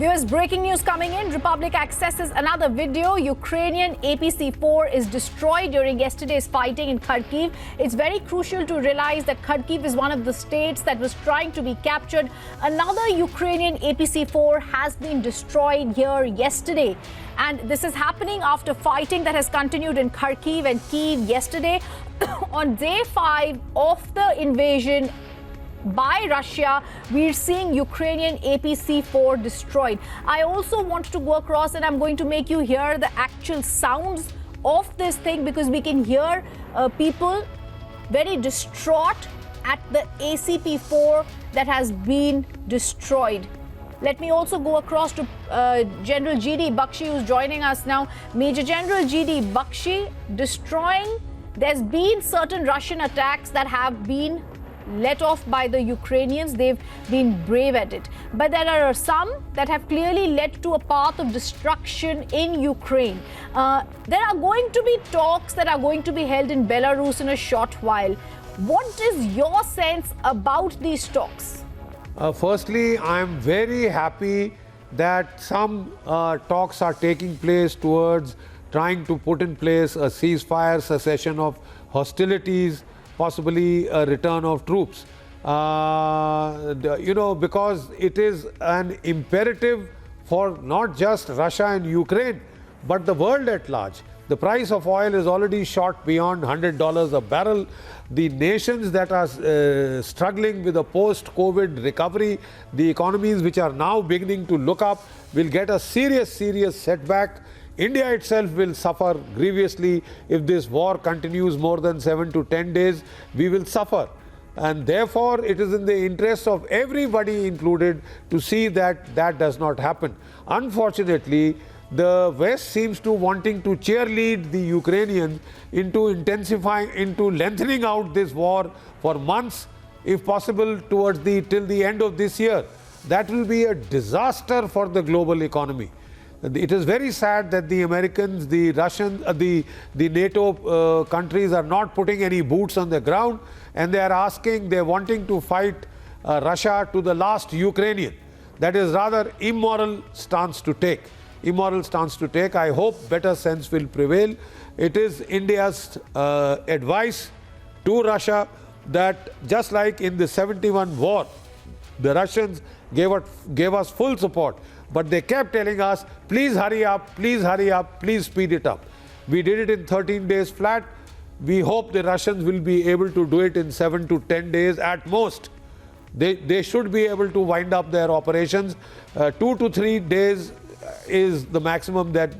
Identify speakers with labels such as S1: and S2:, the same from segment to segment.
S1: Viewers, breaking news coming in. Republic accesses another video. Ukrainian APC-4 is destroyed during yesterday's fighting in Kharkiv. It's very crucial to realize that Kharkiv is one of the states that was trying to be captured. Another Ukrainian APC-4 has been destroyed here yesterday. And this is happening after fighting that has continued in Kharkiv and Kyiv yesterday. On day 5 of the invasion by Russia, we're seeing Ukrainian APC-4 destroyed. I also want to go across and I'm going to make you hear the actual sounds of this thing, because we can hear people very distraught at the APC-4 that has been destroyed. Let me also go across to General G.D. Bakshi, who's joining us now. Major General G.D. Bakshi, destroying. There's been certain Russian attacks that have been let off by the Ukrainians. They've been brave at it. But there are some that have clearly led to a path of destruction in Ukraine. There are going to be talks that are going to be held in Belarus in a short while. What is your sense about these talks?
S2: Firstly, I'm very happy that some talks are taking place towards trying to put in place a ceasefire, cessation of hostilities, possibly a return of troops. Because it is an imperative for not just Russia and Ukraine, but the world at large. The price of oil is already shot beyond $100 a barrel. The nations that are struggling with a post-COVID recovery, the economies which are now beginning to look up, will get a serious setback. India itself will suffer grievously if this war continues more than 7 to 10 days. We will suffer. And therefore, it is in the interest of everybody included to see that that does not happen. Unfortunately, the West seems to wanting to cheerlead the Ukrainians into intensifying, into lengthening out this war for months, if possible, till the end of this year. That will be a disaster for the global economy. It is very sad that the Americans, the Russians, the NATO countries are not putting any boots on the ground, and they're wanting to fight Russia to the last Ukrainian. That is rather immoral stance to take. I hope better sense will prevail. It is India's advice to Russia that just like in the 71 war, the Russians gave us full support, but they kept telling us, please hurry up, please speed it up. We did it in 13 days flat. We hope the Russians will be able to do it in 7 to 10 days at most. They should be able to wind up their operations. 2 to 3 days is the maximum that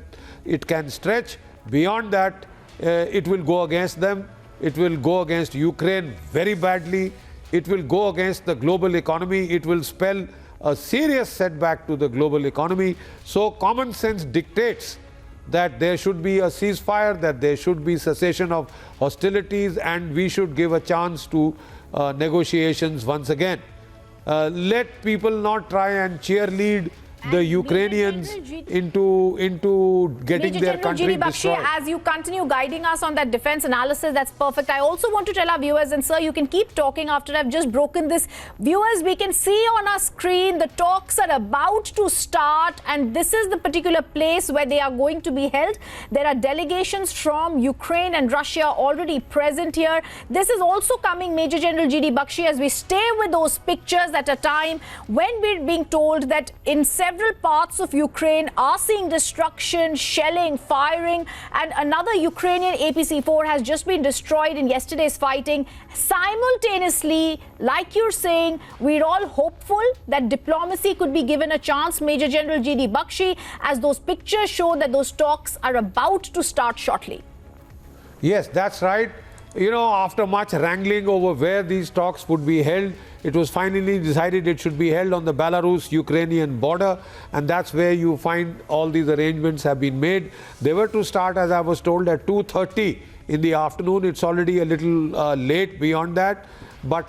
S2: it can stretch. Beyond that, it will go against them. It will go against Ukraine very badly. It will go against the global economy. It will spell a serious setback to the global economy. So common sense dictates that there should be a ceasefire, that there should be cessation of hostilities, and we should give a chance to negotiations once again. Let people not try and cheerlead the Ukrainians into getting their country destroyed.
S1: As you continue guiding us on that defense analysis, that's perfect. I also want to tell our viewers, and sir, you can keep talking after I've just broken this. Viewers, we can see on our screen the talks are about to start, and this is the particular place where they are going to be held. There are delegations from Ukraine and Russia already present here. This is also coming, Major General G.D. Bakshi, as we stay with those pictures at a time when we're being told that in several parts of Ukraine are seeing destruction, shelling, firing, and another Ukrainian APC-4 has just been destroyed in yesterday's fighting. Simultaneously, like you're saying, we're all hopeful that diplomacy could be given a chance, Major General G.D. Bakshi, as those pictures show that those talks are about to start shortly.
S2: Yes, that's right. After much wrangling over where these talks would be held, it was finally decided it should be held on the Belarus-Ukrainian border, and that's where you find all these arrangements have been made. They were to start, as I was told, at 2:30 in the afternoon. It's already a little late beyond that, but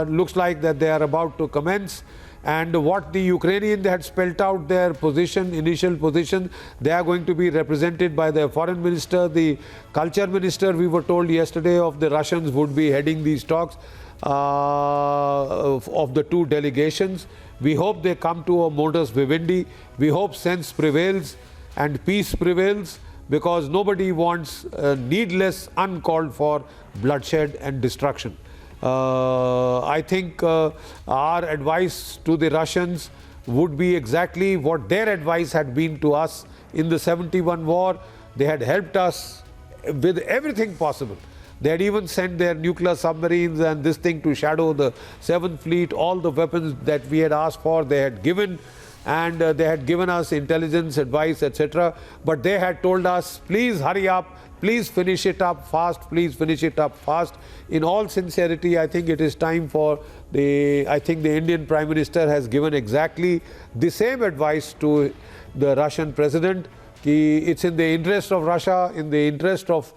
S2: looks like that they are about to commence. And what the Ukrainians had spelt out their position, initial position, they are going to be represented by their foreign minister. The culture minister, we were told yesterday, of the Russians would be heading these talks of the two delegations. We hope they come to a modus vivendi. We hope sense prevails and peace prevails, because nobody wants needless, uncalled for bloodshed and destruction. I think our advice to the Russians would be exactly what their advice had been to us in the 71 war. They had helped us with everything possible. They had even sent their nuclear submarines and this thing to shadow the 7th Fleet. All the weapons that we had asked for, they had given, and they had given us intelligence, advice, etc. But they had told us, please hurry up, please finish it up fast, please finish it up fast. In all sincerity, I think it is time for the Indian Prime Minister has given exactly the same advice to the Russian President. It's in the interest of Russia, in the interest of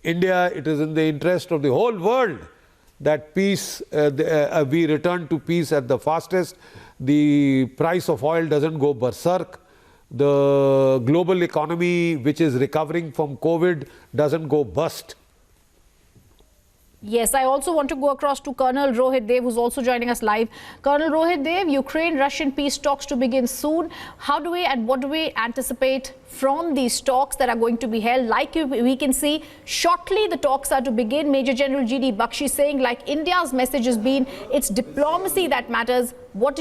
S2: India, it is in the interest of the whole world that peace, we return to peace at the fastest. The price of oil doesn't go berserk. The global economy, which is recovering from COVID, doesn't go bust.
S1: Yes, I also want to go across to Colonel Rohit Dev, who's also joining us live. Colonel Rohit Dev, Ukraine-Russian peace talks to begin soon. How do we and what do we anticipate from these talks that are going to be held? Like we can see, shortly the talks are to begin. Major General G.D. Bakshi saying, like India's message has been, it's diplomacy that matters. What do you